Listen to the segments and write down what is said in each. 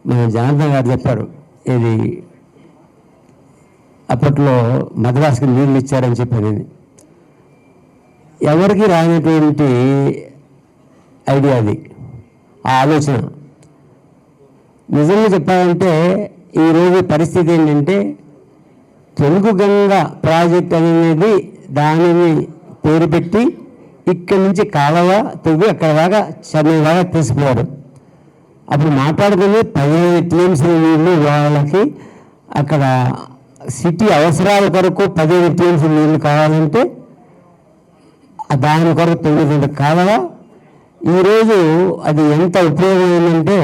మన జనార్దన్ గారు చెప్పారు, ఇది అప్పట్లో మద్రాసుకి నీళ్ళు ఇచ్చారని చెప్పాను. ఎవరికి రానటువంటి ఐడియా అది, ఆ ఆలోచన. నిజంగా చెప్పాలంటే ఈరోజు పరిస్థితి ఏంటంటే తెలుగు గంగ ప్రాజెక్ట్ అనేది దానిని పేరు పెట్టి ఇక్కడి నుంచి కాలువ తవ్వి అక్కడ దాకా చెన్నై దాకా తీసుకుపోయారు. అప్పుడు మాట్లాడుకుని 15 టీఎంసీ నీళ్ళు వాళ్ళకి అక్కడ సిటీ అవసరాల కొరకు 15 టీఎంసీ నీళ్ళు కావాలంటే దాని కొరకు 9 కాలువ. ఈరోజు అది ఎంత ఉపయోగమైందంటే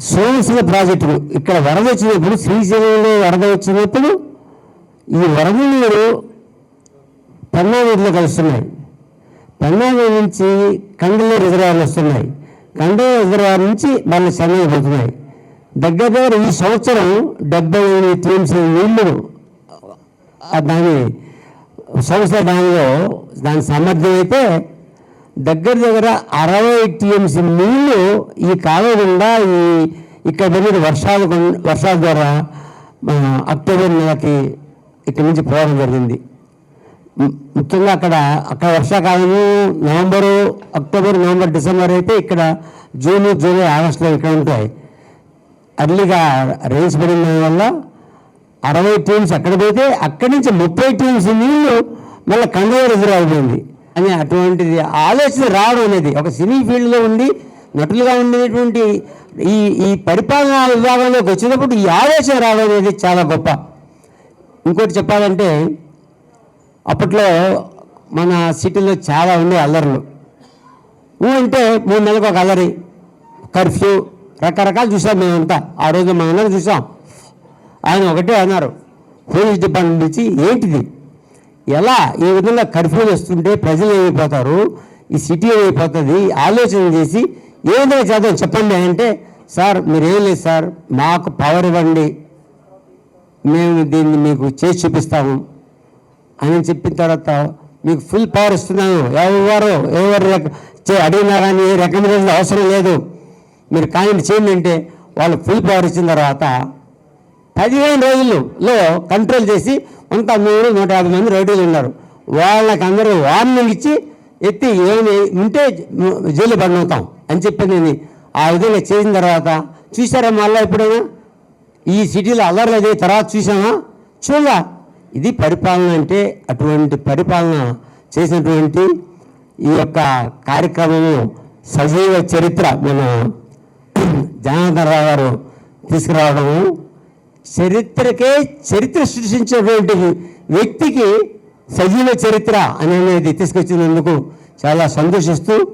సోమశిల ప్రాజెక్టులు ఇక్కడ వరద వచ్చినప్పుడు, శ్రీశైలంలో వరద వచ్చినప్పుడు ఈ వరద నీరు పెన్నా నదిలో కలుస్తున్నాయి. పెన్నా నది నుంచి కండలే రిజర్వాయర్లు వస్తున్నాయి. కండల రిజర్వాయర్ నుంచి మళ్ళీ చెన్నై పోతున్నాయి. దగ్గర దగ్గర ఈ సంవత్సరం 78 టీఎంసీ నీళ్లు దాని సంవత్సర డ్యాంలో దాని సామర్థ్యం అయితే దగ్గర దగ్గర 60 టీఎంసీ నీళ్లు ఈ కాలువ గుండా ఇక్కడ జరిగిన వర్షాల ద్వారా అక్టోబర్ నెలకి ఇక్కడి నుంచి పోవడం జరిగింది. ముఖ్యంగా అక్కడ వర్షాకాలము అక్టోబర్ నవంబర్ డిసెంబర్ అయితే ఇక్కడ జూన్ జూలై ఆగస్టులో ఇక్కడ ఉంటాయి. అర్లీగా రేంజ్ పడిన వల్ల 60 టీమ్స్ అక్కడ పోతే అక్కడి నుంచి 30 టీమ్స్ నీళ్లు మళ్ళీ కండవ రిజర్వ్ అయిపోయింది అని అటువంటిది ఆలోచన రావడం అనేది ఒక సినీ ఫీల్డ్లో ఉండి నటులుగా ఉండేటువంటి ఈ పరిపాలనా విభాగంలోకి వచ్చినప్పుడు ఈ ఆలోచన రావడం అనేది చాలా గొప్ప. ఇంకోటి చెప్పాలంటే అప్పట్లో మన సిటీలో చాలా ఉండే అల్లర్లు. అంటే 3 నెలలకు ఒక అల్లరి, కర్ఫ్యూ, రకరకాలు చూసాం మేమంతా. ఆ రోజు మనందరం చూసాం. ఆయన ఒకటే అన్నారు, పోలీస్ డిపార్ట్మెంట్ నుంచి, ఏంటిది ఎలా ఈ విధంగా కర్ఫ్యూలు వస్తుంటే ప్రజలు ఏమైపోతారు, ఈ సిటీ ఏమైపోతుంది, ఆలోచన చేసి ఏ విధంగా చేద్దాం చెప్పండి అంటే, సార్ మీరేం లేదు సార్, మాకు పవర్ ఇవ్వండి, మేము దీన్ని మీకు చేసి చూపిస్తాము అని చెప్పిన తర్వాత మీకు ఫుల్ పవర్ ఇస్తున్నాను, ఎవరు అడిగినా కానీ రికమెండేషన్ అవసరం లేదు, మీరు కానీ చేయండి అంటే వాళ్ళు ఫుల్ పవర్ ఇచ్చిన తర్వాత 15 రోజుల్లో కంట్రోల్ చేసి 100-150 మంది రౌడీలు ఉన్నారు. వాళ్ళకి అందరూ వార్నింగ్ ఇచ్చి ఎత్తి ఏమి ఉంటే జైలు పడినవుతాం అని చెప్పింది. ఆ విధంగా చేసిన తర్వాత చూసారా మళ్ళీ ఎప్పుడైనా ఈ సిటీలో అల్లర్లు అదే తర్వాత చూసామా? చూడగా. ఇది పరిపాలన అంటే. అటువంటి పరిపాలన చేసినటువంటి ఈ యొక్క కార్యక్రమము సజీవ చరిత్ర మన జనార్దన్ రావు గారు తీసుకురావడము, చరిత్ర సృష్టించినటువంటి వ్యక్తికి సజీవ చరిత్ర అనేది తీసుకొచ్చినందుకు చాలా సంతోషిస్తూ